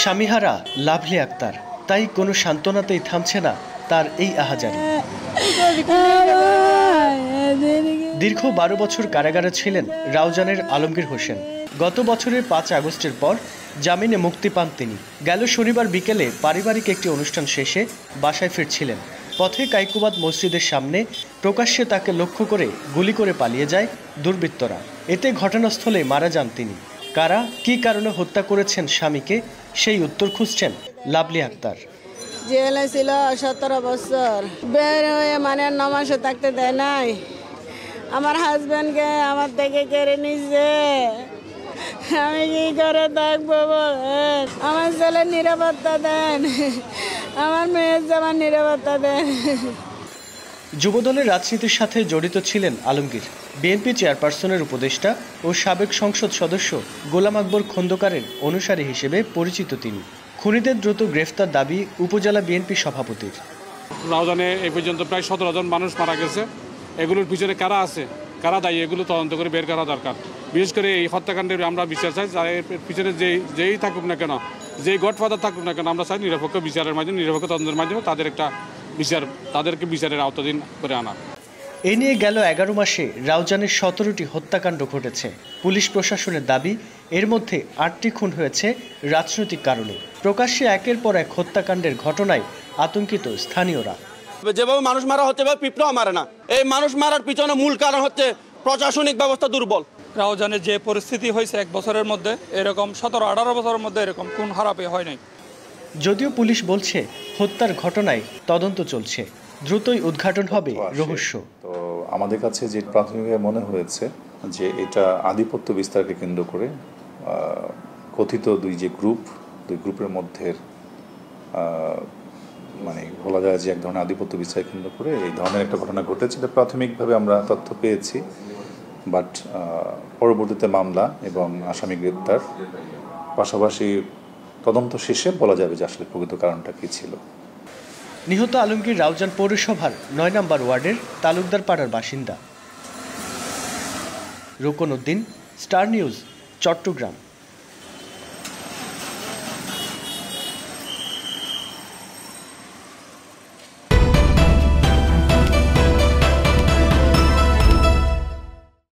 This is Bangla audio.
স্বামীহারা লাভলি আক্তার, তাই কোনো সান্ত্বনাতেই থামছে না তার এই আহাজারি। দীর্ঘ 12 বছর কারাগারে ছিলেন রাউজানের আলমগীর হোসেন। গত বছরের 5 আগস্টের পর জামিনে মুক্তি পান তিনি। গেল শনিবার বিকেলে পারিবারিক একটি অনুষ্ঠান শেষে বাসায় ফিরছিলেন। পথে কাইকুবাদ মসজিদের সামনে প্রকাশ্যে তাকে লক্ষ্য করে গুলি করে পালিয়ে যায় দুর্বৃত্তরা। এতে ঘটনাস্থলে মারা যান তিনি। কারা কী কারণে হত্যা করেছেন স্বামীকে, সেই উত্তর খুঁজছেন লাভলি আক্তার। জেলে ছিল 17 বছর, বের হয়ে 9 মাসে থাকতে দেয় নাই। আমার হাজব্যান্ডকে আমার থেকে কেড়ে নিচ্ছে, আমি কি করে থাকবো বলেন? আমার ছেলের নিরাপত্তা দেন, আমার মেয়ের জামার নিরাপত্তা দেন। যুবদলের রাজনীতির সাথে জড়িত ছিলেন আলমগীর। বিএনপি চেয়ারপারসনের উপদেষ্টা ও সাবেক সংসদ সদস্য গোলাম আকবর খন্দকারের অনুসারী হিসেবে পরিচিত তিনি। খুনিদের দ্রুত গ্রেফতার দাবি উপজেলা বিএনপি সভাপতির। রাউজানে এই পর্যন্ত প্রায় 17 জন মানুষ মারা গেছে। এগুলোর পিছনে কারা আছে, কারা দায়ী, এগুলো তদন্ত করে বের করা দরকার। বিশেষ করে এই হত্যাকাণ্ডের আমরা বিচার চাই। এর পিছনে যেই থাকুক না কেন, যেই গডফাদার থাকুক না কেন, আমরা চাই নিরপেক্ষ বিচারের মাধ্যমে, নিরপেক্ষ তদন্তের মাধ্যমে তাদেরকে বিচারের আওতাধীন করে আনা। এ নিয়ে গেল 11 মাসে রাউজানের 17টি হত্যাকাণ্ড ঘটেছে। পুলিশ প্রশাসনের দাবি, এর মধ্যে 8টি খুন হয়েছে রাজনৈতিক কারণে। প্রকাশ্যে একের পর এক হত্যাকাণ্ডের ঘটনায় আতঙ্কিত স্থানীয়রা। যেভাবে মানুষ মারা হচ্ছে পিঁপড়াও মারে না। এই মানুষ মারার পিছনে মূল কারণ হচ্ছে প্রশাসনিক ব্যবস্থা দুর্বল। রাউজানের যে পরিস্থিতি হয়েছে 1 বছরের মধ্যে, এরকম 17-18 বছরের মধ্যে এরকম খুন খারাপে হয় নাই। যদিও পুলিশ বলছে হত্যার ঘটনায় তদন্ত চলছে, দ্রুতই উদ্ঘাটন হবে রহস্য। তো আমাদের কাছে যে প্রাথমিকভাবে মনে হয়েছে যে এটা আধিপত্য বিস্তারকে কেন্দ্র করে কথিত দুই গ্রুপের মধ্যে মানে বলা যায় যে এক ধরনের আধিপত্য বিস্তার কেন্দ্র করে এই ধরনের একটা ঘটনা ঘটেছে। প্রাথমিকভাবে আমরা তথ্য পেয়েছি, বাট পরবর্তীতে মামলা এবং আসামি গ্রেপ্তার, পাশাপাশি তদন্ত শেষে বলা যাবে যে আসলে প্রকৃত কারণটা কী ছিল। নিহত আলমগীর রাউজান পৌরসভার 9 নম্বর ওয়ার্ডের তালুকদার পাড়ার বাসিন্দা। রুকন উদ্দিন, স্টার নিউজ, চট্টগ্রাম।